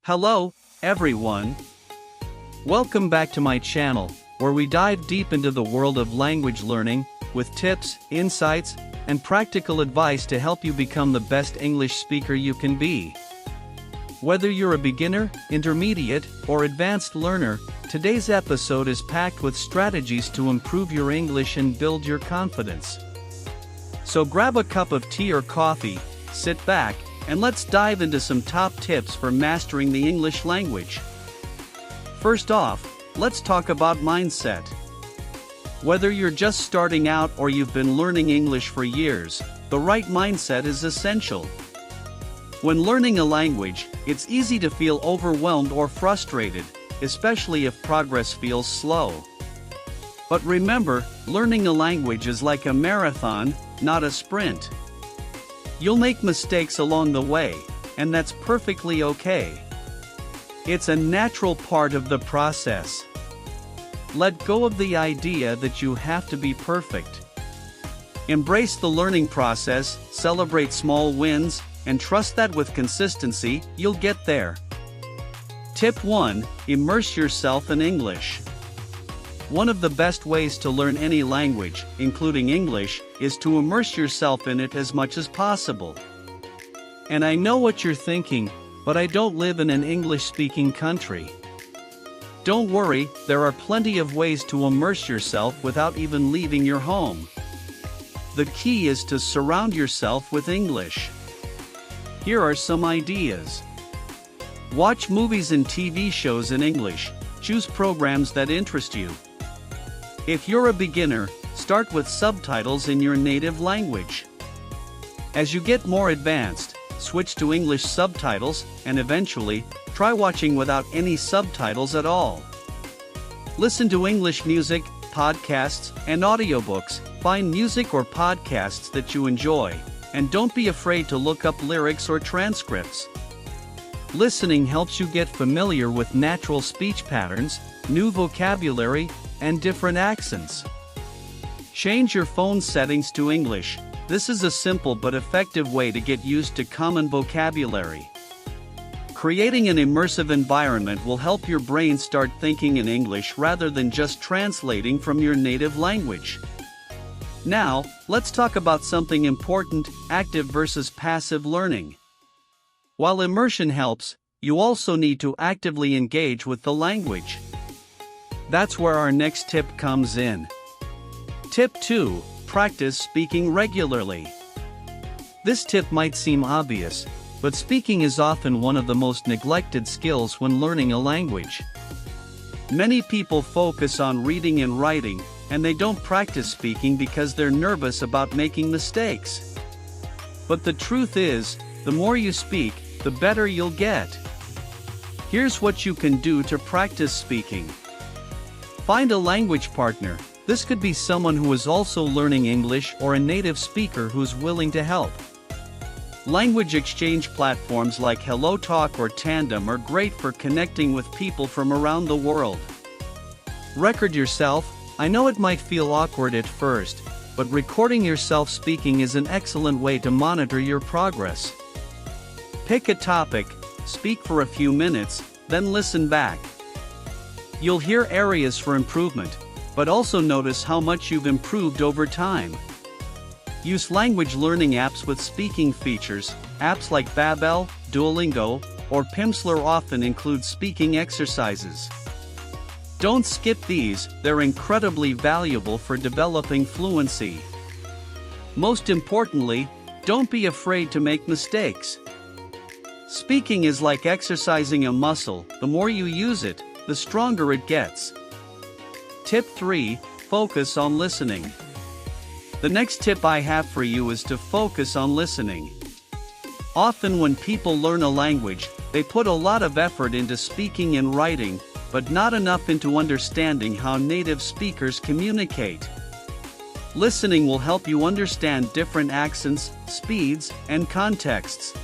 Hello, everyone. Welcome back to my channel, where we dive deep into the world of language learning, with tips, insights, and practical advice to help you become the best English speaker you can be. Whether you're a beginner, intermediate, or advanced learner, today's episode is packed with strategies to improve your English and build your confidence. So grab a cup of tea or coffee, sit back, and let's dive into some top tips for mastering the English language. First off, let's talk about mindset. Whether you're just starting out or you've been learning English for years, the right mindset is essential. When learning a language, it's easy to feel overwhelmed or frustrated, especially if progress feels slow. But remember, learning a language is like a marathon, not a sprint. You'll make mistakes along the way, and that's perfectly okay. It's a natural part of the process. Let go of the idea that you have to be perfect. Embrace the learning process, celebrate small wins, and trust that with consistency, you'll get there. Tip 1. Immerse yourself in English. One of the best ways to learn any language, including English, is to immerse yourself in it as much as possible. And I know what you're thinking, but I don't live in an English-speaking country. Don't worry, there are plenty of ways to immerse yourself without even leaving your home. The key is to surround yourself with English. Here are some ideas. Watch movies and TV shows in English. Choose programs that interest you. If you're a beginner, start with subtitles in your native language. As you get more advanced, switch to English subtitles, and eventually, try watching without any subtitles at all. Listen to English music, podcasts, and audiobooks. Find music or podcasts that you enjoy, and don't be afraid to look up lyrics or transcripts. Listening helps you get familiar with natural speech patterns, new vocabulary, and different accents. Change your phone settings to English. This is a simple but effective way to get used to common vocabulary. Creating an immersive environment will help your brain start thinking in English rather than just translating from your native language. Now, let's talk about something important: active versus passive learning. While immersion helps, you also need to actively engage with the language. That's where our next tip comes in. Tip 2. Practice speaking regularly. This tip might seem obvious, but speaking is often one of the most neglected skills when learning a language. Many people focus on reading and writing, and they don't practice speaking because they're nervous about making mistakes. But the truth is, the more you speak, the better you'll get. Here's what you can do to practice speaking. Find a language partner. This could be someone who is also learning English or a native speaker who's willing to help. Language exchange platforms like HelloTalk or Tandem are great for connecting with people from around the world. Record yourself. I know it might feel awkward at first, but recording yourself speaking is an excellent way to monitor your progress. Pick a topic, speak for a few minutes, then listen back. You'll hear areas for improvement, but also notice how much you've improved over time. Use language learning apps with speaking features. Apps like Babbel, Duolingo, or Pimsleur often include speaking exercises. Don't skip these, they're incredibly valuable for developing fluency. Most importantly, don't be afraid to make mistakes. Speaking is like exercising a muscle. The more you use it, the stronger it gets. Tip 3. Focus on listening. The next tip I have for you is to focus on listening. Often when people learn a language, they put a lot of effort into speaking and writing, but not enough into understanding how native speakers communicate. Listening will help you understand different accents, speeds, and contexts.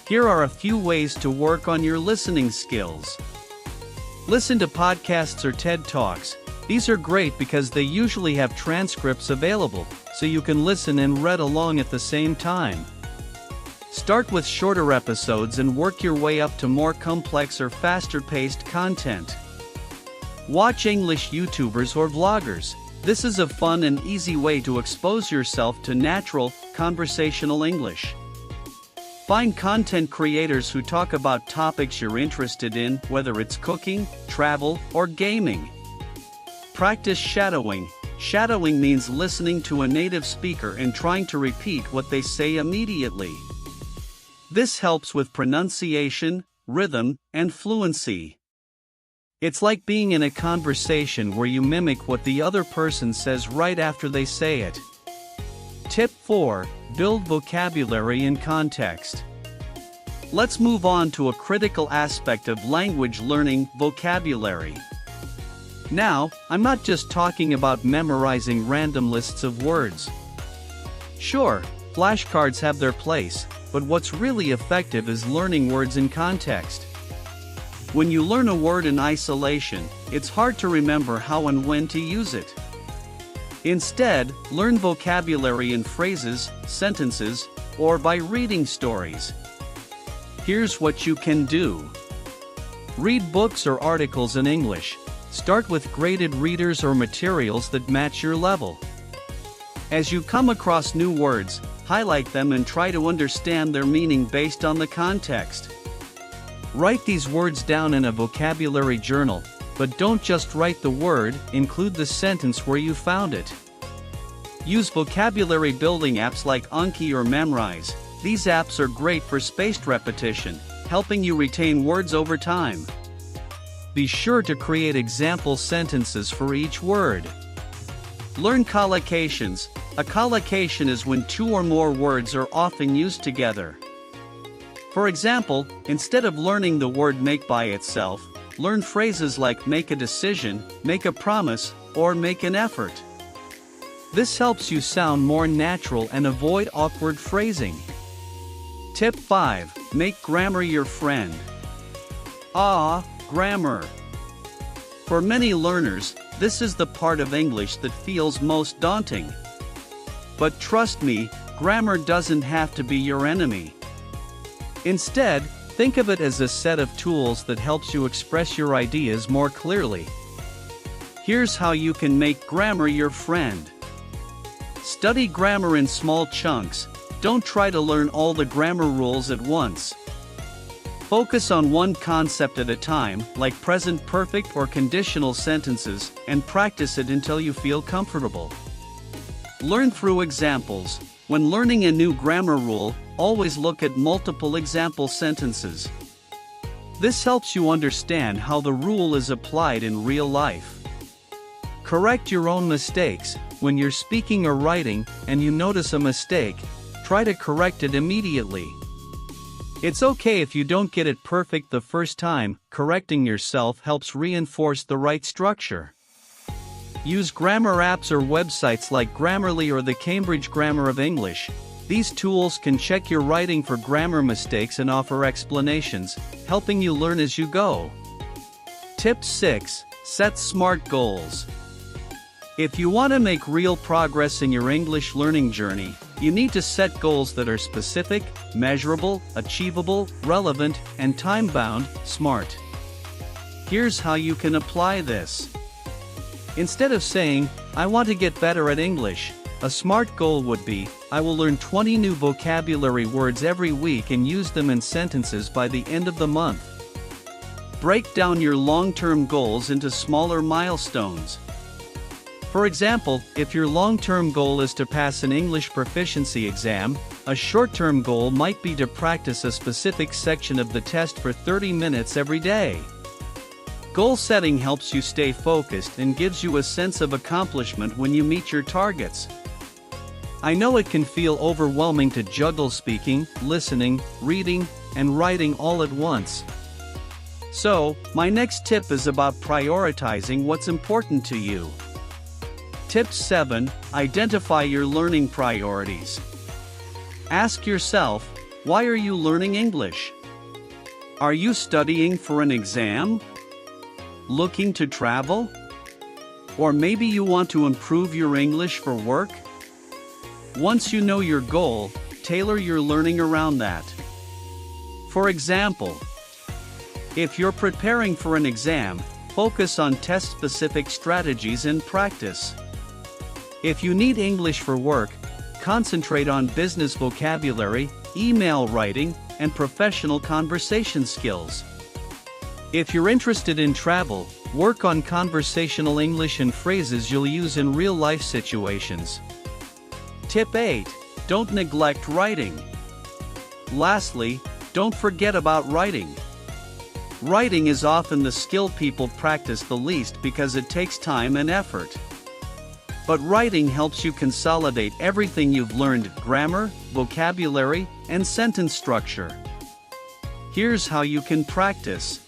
Here are a few ways to work on your listening skills. Listen to podcasts or TED Talks. These are great because they usually have transcripts available, so you can listen and read along at the same time. Start with shorter episodes and work your way up to more complex or faster-paced content. Watch English YouTubers or vloggers. This is a fun and easy way to expose yourself to natural, conversational English. Find content creators who talk about topics you're interested in, whether it's cooking, travel, or gaming. Practice shadowing. Shadowing means listening to a native speaker and trying to repeat what they say immediately. This helps with pronunciation, rhythm, and fluency. It's like being in a conversation where you mimic what the other person says right after they say it. Tip 4. Build vocabulary in context. Let's move on to a critical aspect of language learning: vocabulary. Now, I'm not just talking about memorizing random lists of words. Sure, flashcards have their place, but what's really effective is learning words in context. When you learn a word in isolation, it's hard to remember how and when to use it. Instead, learn vocabulary in phrases, sentences, or by reading stories. Here's what you can do. Read books or articles in English. Start with graded readers or materials that match your level. As you come across new words, highlight them and try to understand their meaning based on the context. Write these words down in a vocabulary journal, but don't just write the word, include the sentence where you found it. Use vocabulary building apps like Anki or Memrise. These apps are great for spaced repetition, helping you retain words over time. Be sure to create example sentences for each word. Learn collocations. A collocation is when two or more words are often used together. For example, instead of learning the word make by itself, learn phrases like make a decision, make a promise, or make an effort. This helps you sound more natural and avoid awkward phrasing. Tip 5. Make grammar your friend. Grammar. For many learners, this is the part of English that feels most daunting. But trust me, grammar doesn't have to be your enemy. Instead, think of it as a set of tools that helps you express your ideas more clearly. Here's how you can make grammar your friend. Study grammar in small chunks. Don't try to learn all the grammar rules at once. Focus on one concept at a time, like present perfect or conditional sentences, and practice it until you feel comfortable. Learn through examples. When learning a new grammar rule, always look at multiple example sentences. This helps you understand how the rule is applied in real life. Correct your own mistakes. When you're speaking or writing, and you notice a mistake, try to correct it immediately. It's okay if you don't get it perfect the first time. Correcting yourself helps reinforce the right structure. Use grammar apps or websites like Grammarly or the Cambridge Grammar of English. These tools can check your writing for grammar mistakes and offer explanations, helping you learn as you go. Tip 6. Set SMART goals. If you want to make real progress in your English learning journey, you need to set goals that are specific, measurable, achievable, relevant, and time-bound. SMART. Here's how you can apply this. Instead of saying, "I want to get better at English," a SMART goal would be, "I will learn 20 new vocabulary words every week and use them in sentences by the end of the month." Break down your long-term goals into smaller milestones. For example, if your long-term goal is to pass an English proficiency exam, a short-term goal might be to practice a specific section of the test for 30 minutes every day. Goal setting helps you stay focused and gives you a sense of accomplishment when you meet your targets. I know it can feel overwhelming to juggle speaking, listening, reading, and writing all at once. So, my next tip is about prioritizing what's important to you. Tip 7. Identify your learning priorities. Ask yourself, why are you learning English? Are you studying for an exam? Looking to travel? Or maybe you want to improve your English for work? Once you know your goal, tailor your learning around that. For example, if you're preparing for an exam, focus on test-specific strategies and practice. If you need English for work, concentrate on business vocabulary, email writing, and professional conversation skills. If you're interested in travel, work on conversational English and phrases you'll use in real-life situations. Tip 8. Don't neglect writing. Lastly, don't forget about writing. Writing is often the skill people practice the least because it takes time and effort. But writing helps you consolidate everything you've learned: grammar, vocabulary, and sentence structure. Here's how you can practice.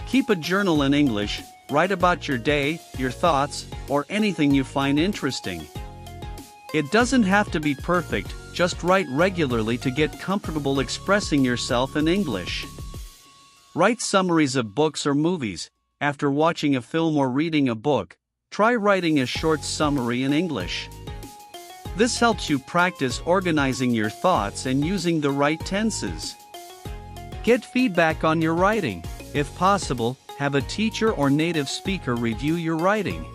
Keep a journal in English, write about your day, your thoughts, or anything you find interesting. It doesn't have to be perfect, just write regularly to get comfortable expressing yourself in English. Write summaries of books or movies. After watching a film or reading a book, try writing a short summary in English. This helps you practice organizing your thoughts and using the right tenses. Get feedback on your writing. If possible, have a teacher or native speaker review your writing.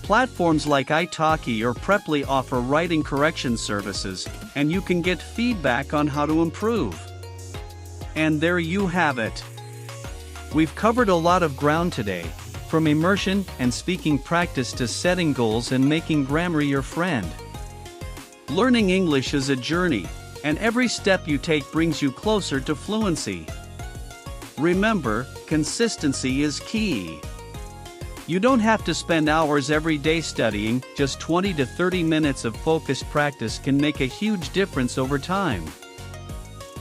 Platforms like italki or Preply offer writing correction services, and you can get feedback on how to improve. And there you have it. We've covered a lot of ground today, from immersion and speaking practice to setting goals and making grammar your friend. Learning English is a journey, and every step you take brings you closer to fluency. Remember, consistency is key. You don't have to spend hours every day studying, just 20 to 30 minutes of focused practice can make a huge difference over time.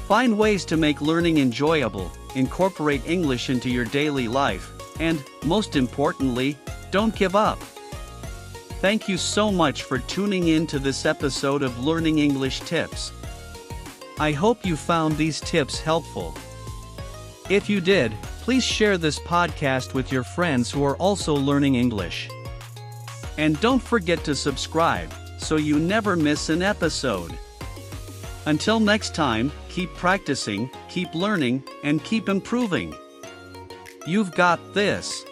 Find ways to make learning enjoyable, incorporate English into your daily life, and, most importantly, don't give up. Thank you so much for tuning in to this episode of Learning English Tips. I hope you found these tips helpful. If you did, please share this podcast with your friends who are also learning English. And don't forget to subscribe, so you never miss an episode. Until next time, keep practicing, keep learning, and keep improving. You've got this.